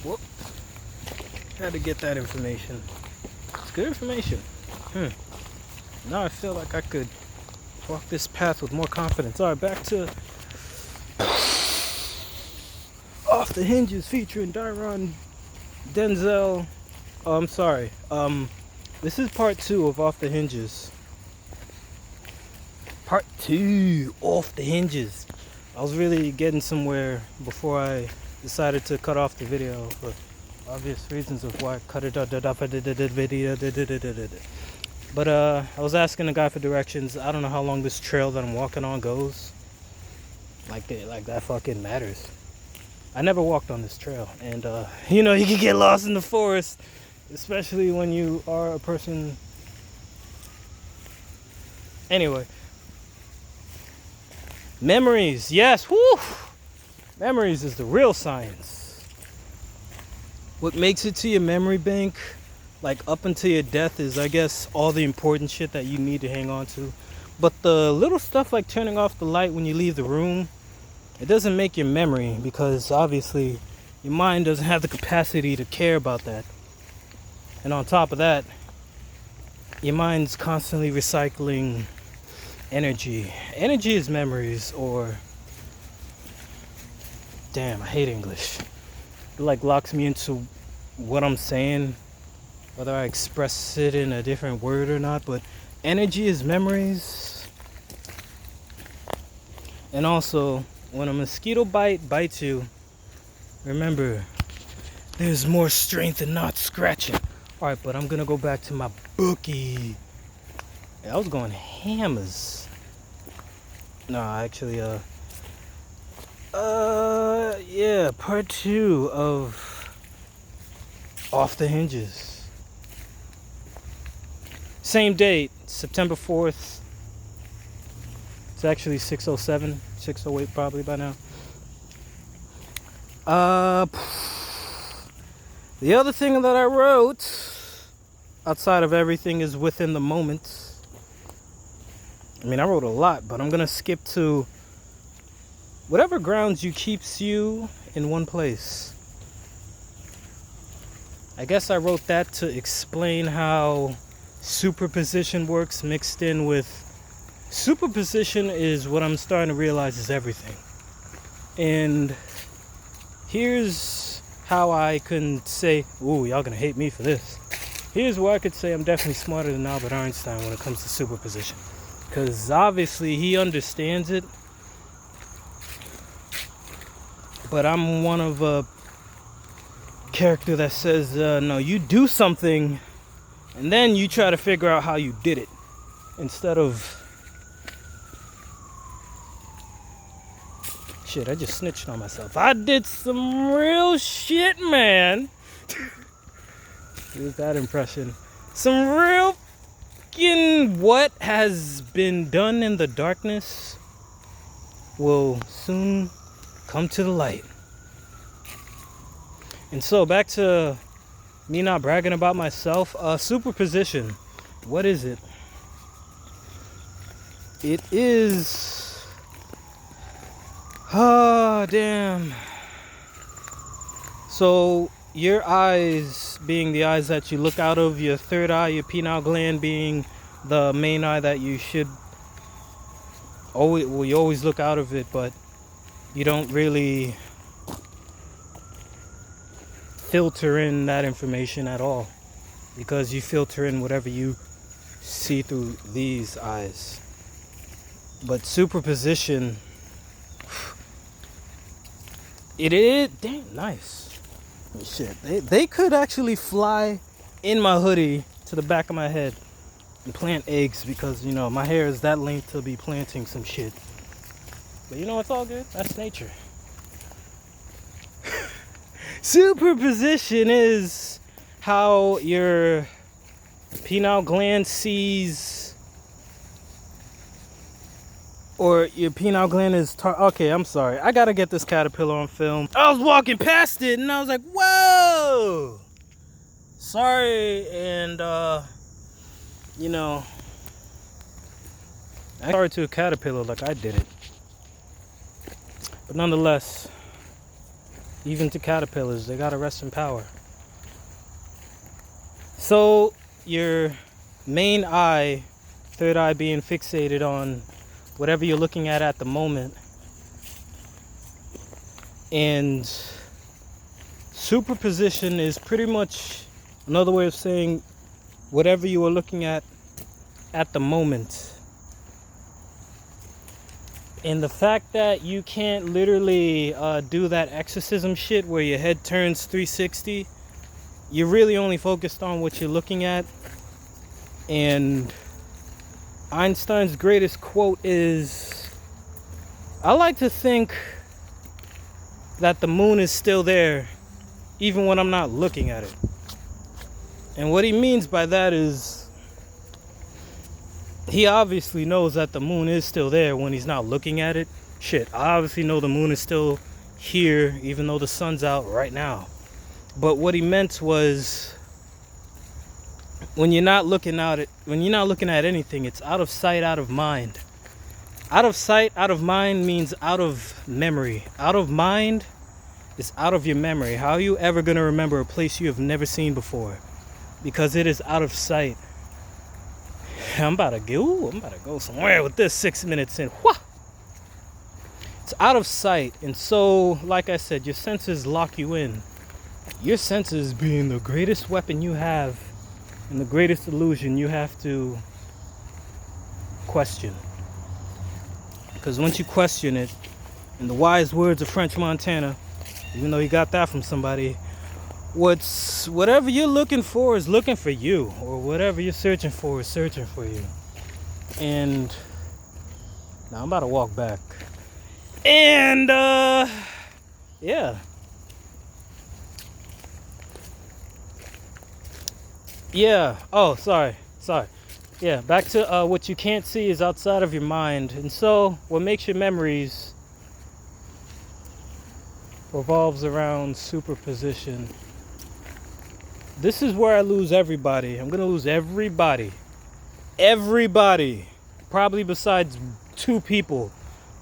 Whoop. Had to get that information. It's good information. Now I feel like I could walk this path with more confidence. Alright, back to Off the Hinges featuring Dyron Denzel. Oh, I'm sorry. This is part 2 of Off the Hinges. Part 2, Off the Hinges. I was really getting somewhere before I decided to cut off the video for obvious reasons of why I cut it off the video. But I was asking the guy for directions. I don't know how long this trail that I'm walking on goes. Like that fucking matters. I never walked on this trail, and you know, you can get lost in the forest, especially when you are a person. Anyway, memories, yes, whoo! Memories is the real science. What makes it to your memory bank, like up until your death, is, I guess, all the important shit that you need to hang on to. But the little stuff like turning off the light when you leave the room, it doesn't make your memory, because obviously your mind doesn't have the capacity to care about that. And on top of that, your mind's constantly recycling energy. Energy is memories, or damn, I hate English. It like locks me into what I'm saying, whether I express it in a different word or not. But energy is memories. And also, when a mosquito bites you, remember, there's more strength in not scratching. Alright, but I'm gonna go back to my bookie. I was going hammers. No, actually, yeah, part 2 of Off the Hinges. Same date, September 4th. It's actually 6:07, 6:08 probably by now. The other thing that I wrote, outside of everything, is within the moment. I mean, I wrote a lot, but I'm gonna skip to whatever grounds you keeps you in one place. I guess I wrote that to explain how superposition works, mixed in with superposition is what I'm starting to realize is everything. And here's how I can say, ooh, y'all gonna hate me for this. Here's where I could say I'm definitely smarter than Albert Einstein when it comes to superposition. Because obviously he understands it. But I'm one of a character that says, no, you do something and then you try to figure out how you did it. Instead of... Shit, I just snitched on myself. I did some real shit, man. Here's that impression. Some real fucking what has been done in the darkness will soon come to the light. And so back to me not bragging about myself. Superposition. What is it? It is... Oh, damn. So your eyes being the eyes that you look out of, your third eye, your pineal gland being the main eye that you should always, well, you always look out of it, but you don't really filter in that information at all, because you filter in whatever you see through these eyes. But superposition, it is damn nice. Shit, they could actually fly in my hoodie to the back of my head and plant eggs, because, you know, my hair is that length to be planting some shit. But you know, it's all good. That's nature. Superposition is how your pineal gland sees, or your pineal gland is okay, I'm sorry. I gotta get this caterpillar on film. I was walking past it and I was like, whoa! Sorry, and you know, sorry to a caterpillar like I did it. But nonetheless, Even to caterpillars, they gotta rest in power. So your main eye, third eye being fixated on whatever you're looking at the moment, and superposition is pretty much another way of saying whatever you are looking at the moment. And the fact that you can't literally do that exorcism shit where your head turns 360, you're really only focused on what you're looking at. And Einstein's greatest quote is, I like to think that the moon is still there even when I'm not looking at it. And what he means by that is, he obviously knows that the moon is still there when he's not looking at it. Shit, I obviously know the moon is still here even though the sun's out right now. But what he meant was, when you're not looking at anything, it's out of sight, out of mind. Out of sight, out of mind means out of memory. Out of mind is out of your memory. How are you ever going to remember a place you have never seen before? Because it is out of sight. I'm about to go somewhere with this 6 minutes in. Wah! It's out of sight. And so, like I said, your senses lock you in. Your senses being the greatest weapon you have and the greatest illusion you have to question. Because once you question it, in the wise words of French Montana, even though you got that from somebody, whatever you're looking for is looking for you, or whatever you're searching for is searching for you. And now I'm about to walk back. And yeah. Oh, sorry. Yeah, back to what you can't see is outside of your mind. And so what makes your memories revolves around superposition. This is where I lose everybody. I'm gonna lose everybody. Probably besides two people.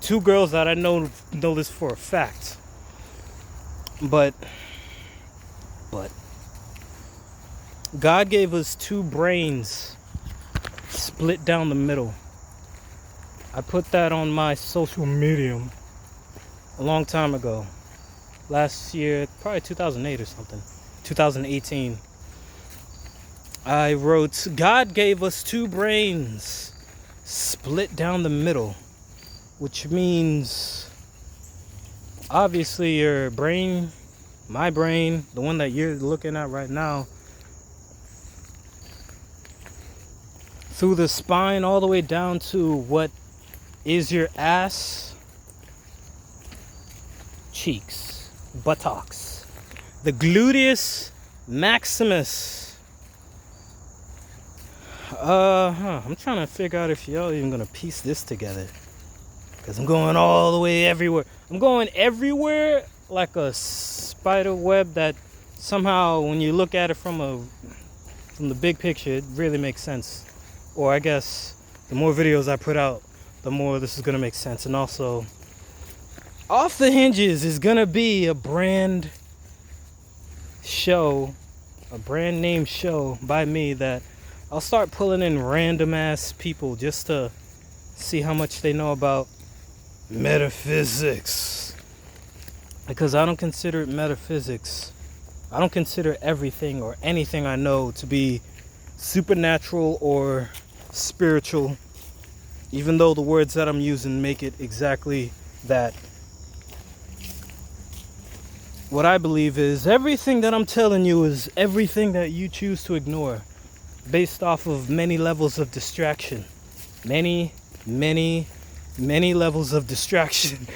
Two girls that I know this for a fact. But God gave us two brains split down the middle. I put that on my social medium a long time ago. Last year, probably 2008 or something. 2018. I wrote, God gave us two brains split down the middle, which means obviously your brain, my brain, the one that you're looking at right now, through the spine all the way down to what is your ass, cheeks, buttocks, the gluteus maximus. I'm trying to figure out if y'all even gonna piece this together, because I'm going all the way everywhere. I'm going everywhere like a spider web that somehow, when you look at it from the big picture, it really makes sense. Or I guess the more videos I put out, the more this is gonna make sense. And also, Off the Hinges is gonna be a brand name show by me that I'll start pulling in random ass people just to see how much they know about metaphysics. Because I don't consider it metaphysics. I don't consider everything or anything I know to be supernatural or spiritual, even though the words that I'm using make it exactly that. What I believe is everything that I'm telling you is everything that you choose to ignore, based off of many levels of distraction. Many levels of distraction.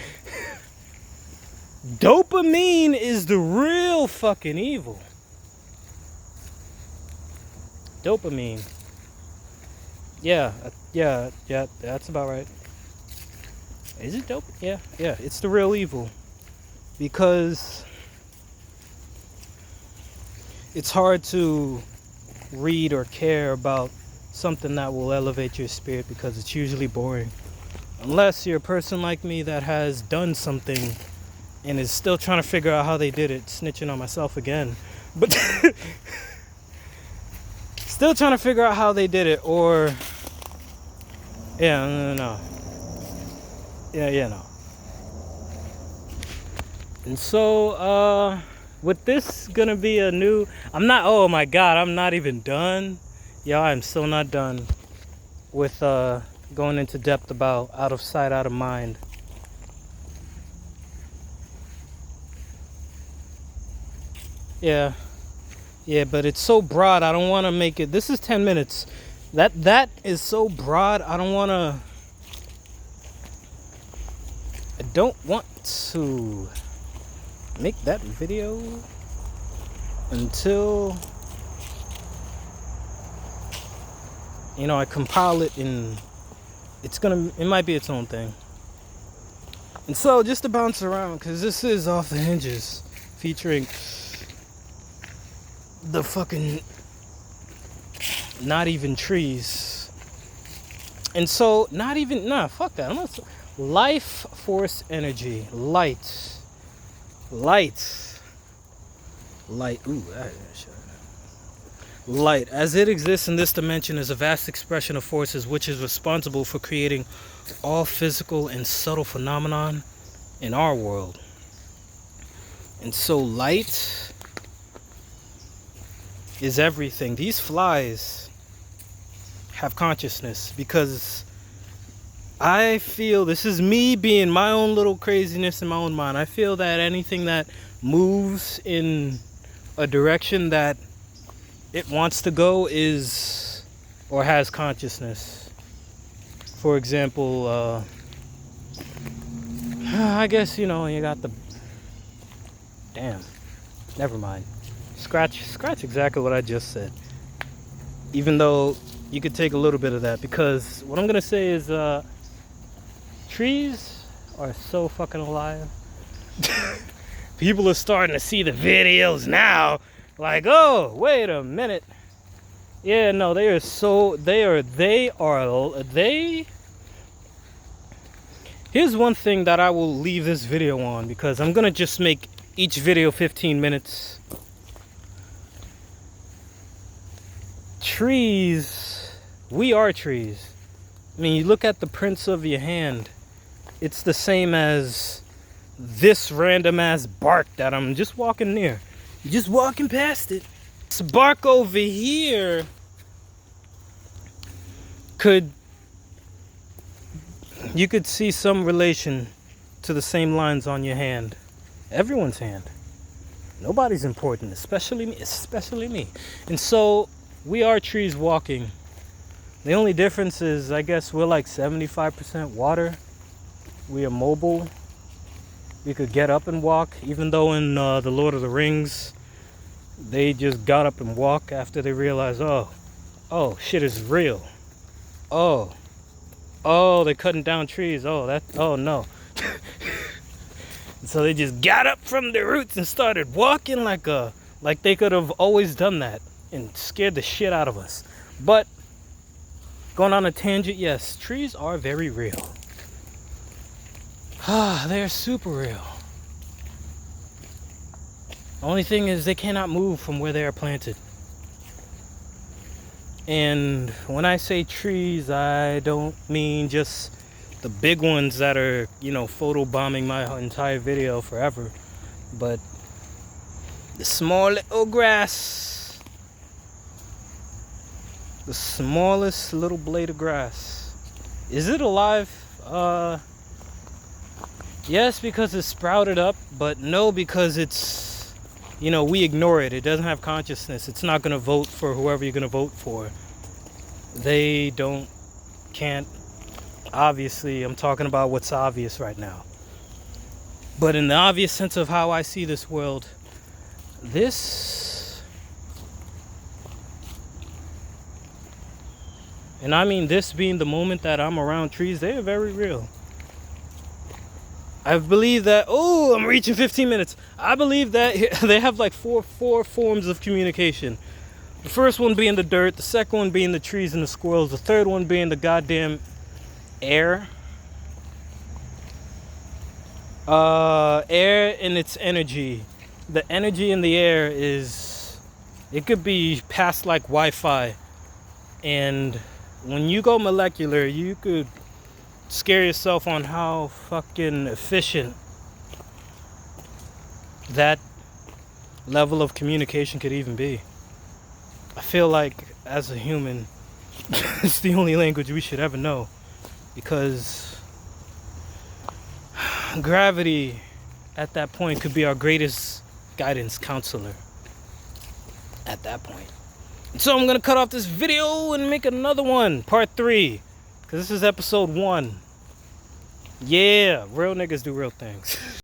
Dopamine is the real fucking evil. Dopamine. Yeah, that's about right. Is it dope? Yeah, it's the real evil. Because it's hard to read or care about something that will elevate your spirit, because it's usually boring. Unless you're a person like me that has done something and is still trying to figure out how they did it. Snitching on myself again. But still trying to figure out how they did it. Or no. No. And so with this gonna be a new, oh my god, I'm not even done. Yo, I'm still not done with going into depth about out of sight, out of mind. Yeah, but it's so broad. I don't want to make it. This is 10 minutes. That is so broad. I don't want to make that video until I compile it, and it might be its own thing. And so just to bounce around, because this is Off the Hinges, featuring the fucking not even trees. And so fuck that. Life force energy, light. Ooh, light, as it exists in this dimension, is a vast expression of forces which is responsible for creating all physical and subtle phenomenon in our world. And so light is everything. These flies have consciousness, because I feel, this is me being my own little craziness in my own mind, I feel that anything that moves in a direction that it wants to go is, or has consciousness. For example, I guess, you got the, damn, never mind. Scratch exactly what I just said. Even though you could take a little bit of that, because what I'm gonna say is, trees are so fucking alive. People are starting to see the videos now, like, oh, wait a minute. Yeah, no, here's one thing that I will leave this video on, because I'm gonna just make each video 15 minutes. Trees, we are trees. I mean, you look at the prints of your hand, it's the same as this random ass bark that I'm just walking near. You're just walking past it. This bark over here you could see some relation to the same lines on your hand. Everyone's hand. Nobody's important, especially me. And so we are trees walking. The only difference is, I guess, we're like 75% water. We are mobile. We could get up and walk, even though in the Lord of the Rings, they just got up and walked after they realized, oh, shit is real. Oh, they're cutting down trees. Oh no. So they just got up from their roots and started walking like they could have always done that and scared the shit out of us. But going on a tangent, yes, trees are very real. They're super real. The only thing is they cannot move from where they are planted. And when I say trees, I don't mean just the big ones that are, photo bombing my entire video forever, but the small little grass, the smallest little blade of grass. Is it alive? Yes, because it's sprouted up, but no, because it's, we ignore it. It doesn't have consciousness. It's not going to vote for whoever you're going to vote for. They can't. Obviously, I'm talking about what's obvious right now. But in the obvious sense of how I see this world, and I mean this being the moment that I'm around trees, they are very real. I believe that, I'm reaching 15 minutes. I believe that they have like four forms of communication. The first one being the dirt, the second one being the trees and the squirrels, the third one being the goddamn air. Air and its energy. The energy in the air it could be passed like Wi-Fi. And when you go molecular, you could scare yourself on how fucking efficient that level of communication could even be. I feel like as a human, it's the only language we should ever know, because gravity at that point could be our greatest guidance counselor at that point. So I'm gonna cut off this video and make another one, part 3, because this is episode 1. Yeah, real niggas do real things.